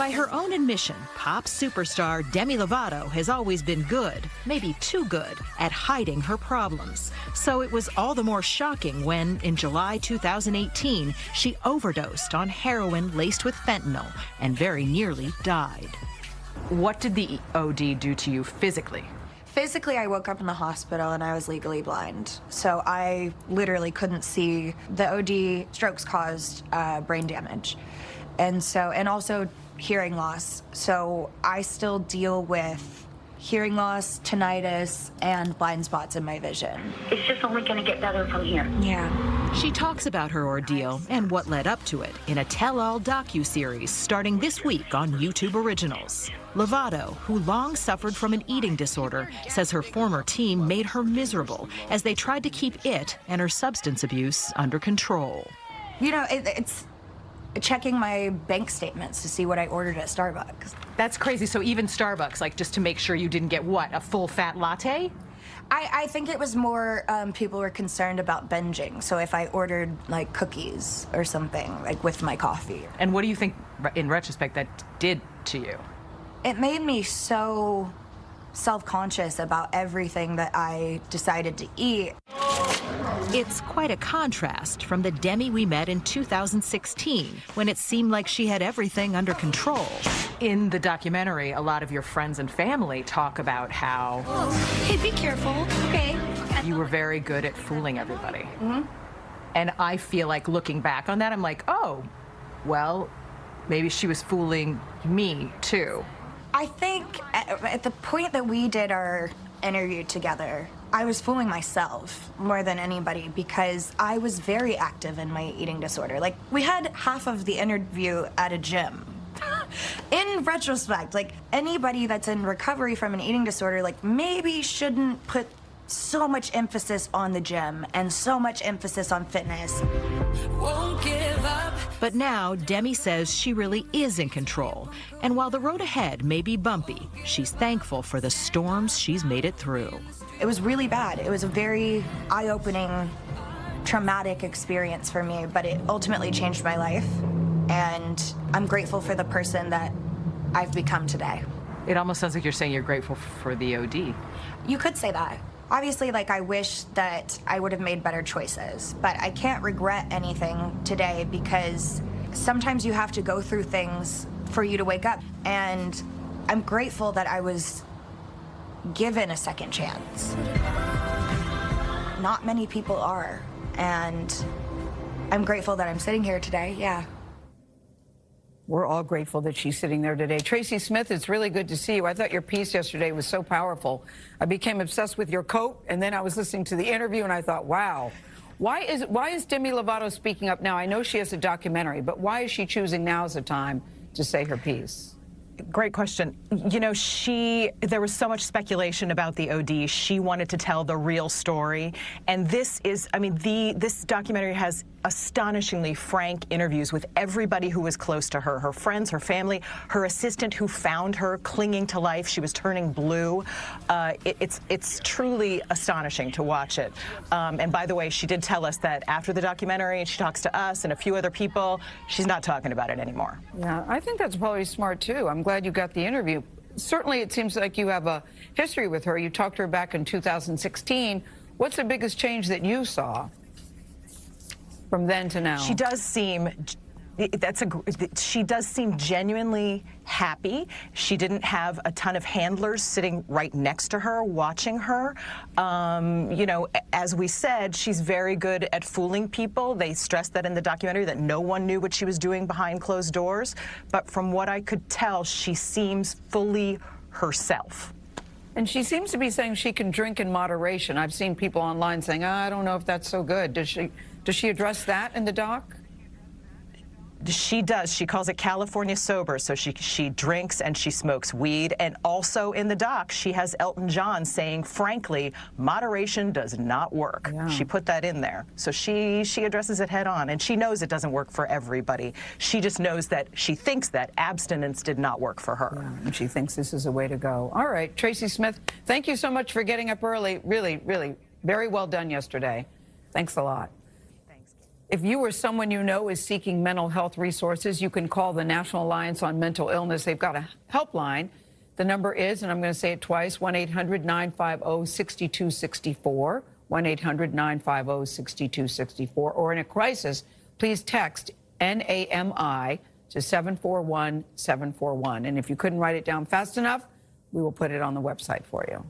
By her own admission, pop superstar Demi Lovato has always been good, maybe too good, at hiding her problems. So it was all the more shocking when, in July 2018, she overdosed on heroin laced with fentanyl and very nearly died. What did the OD do to you physically? Physically, I woke up in the hospital and I was legally blind. So I literally couldn't see. The OD strokes caused brain damage. And also hearing loss. So I still deal with hearing loss, tinnitus, and blind spots in my vision. It's just only going to get better from here. Yeah. She talks about her ordeal and what led up to it in a tell-all docuseries starting this week on YouTube Originals. Lovato, who long suffered from an eating disorder, says her former team made her miserable as they tried to keep it and her substance abuse under control. You know, it's checking my bank statements to see what I ordered at Starbucks. That's crazy. So even Starbucks, like just to make sure you didn't get what, a full fat latte? I think it was more people were concerned about binging. So if I ordered like cookies or something, like with my coffee. And what do you think, in retrospect, that did to you? It made me so self-conscious about everything that I decided to eat. It's quite a contrast from the Demi we met in 2016, when it seemed like she had everything under control. In the documentary, a lot of your friends and family talk about how Hey, be careful. Okay. you were very good at fooling everybody. Mm-hmm. And I feel like looking back on that, I'm like, oh, well, maybe she was fooling me too. I think at the point that we did our interview together, I was fooling myself more than anybody because I was very active in my eating disorder. Like, we had half of the interview at a gym. In retrospect, like, anybody that's in recovery from an eating disorder, like, maybe shouldn't put so much emphasis on the gym and so much emphasis on fitness. Won't give up. But now, Demi says she really is in control. And while the road ahead may be bumpy, she's thankful for the storms she's made it through. It was really bad. It was a very eye-opening, traumatic experience for me, but it ultimately changed my life. And I'm grateful for the person that I've become today. It almost sounds like you're saying you're grateful for the OD. You could say that. Obviously, like, I wish that I would have made better choices, but I can't regret anything today because sometimes you have to go through things for you to wake up. And I'm grateful that I was given a second chance. Not many people are, and I'm grateful that I'm sitting here today, yeah. We're all grateful that she's sitting there today. Tracy Smith, it's really good to see you. I thought your piece yesterday was so powerful. I became obsessed with your coat, and then I was listening to the interview, and I thought, wow. Why is Demi Lovato speaking up now? I know she has a documentary, but why is she choosing now as a time to say her piece? Great question. You know, there was so much speculation about the OD. She wanted to tell the real story. And this is, I mean, this documentary has astonishingly frank interviews with everybody who was close to her, her friends, her family, her assistant who found her clinging to life. She was turning blue. It's truly astonishing to watch it. And by the way, she did tell us that after the documentary, and she talks to us and a few other people, she's not talking about it anymore. Yeah, I think that's probably smart, too. I'm glad you got the interview. Certainly, it seems like you have a history with her. You talked to her back in 2016. What's the biggest change that you saw from then to now? She does seem she does seem genuinely happy. She didn't have a ton of handlers sitting right next to her, watching her. You know, as we said, she's very good at fooling people. They stressed that in the documentary, that no one knew what she was doing behind closed doors. But from what I could tell, she seems fully herself. And she seems to be saying she can drink in moderation. I've seen people online saying, I don't know if that's so good. Does she address that in the doc? She does. She calls it California sober, so she drinks and she smokes weed. And also in the doc, she has Elton John saying, frankly, moderation does not work. Yeah. She put that in there. So she addresses it head on, and she knows it doesn't work for everybody. She just knows that she thinks that abstinence did not work for her. Yeah, and she thinks this is a way to go. All right, Tracy Smith, thank you so much for getting up early. Really, really, very well done yesterday. Thanks a lot. Thanks. If you or someone you know is seeking mental health resources, you can call the National Alliance on Mental Illness. They've got a helpline. The number is, and I'm going to say it twice, 1-800-950-6264, 1-800-950-6264. Or in a crisis, please text NAMI to 741-741. And if you couldn't write it down fast enough, we will put it on the website for you.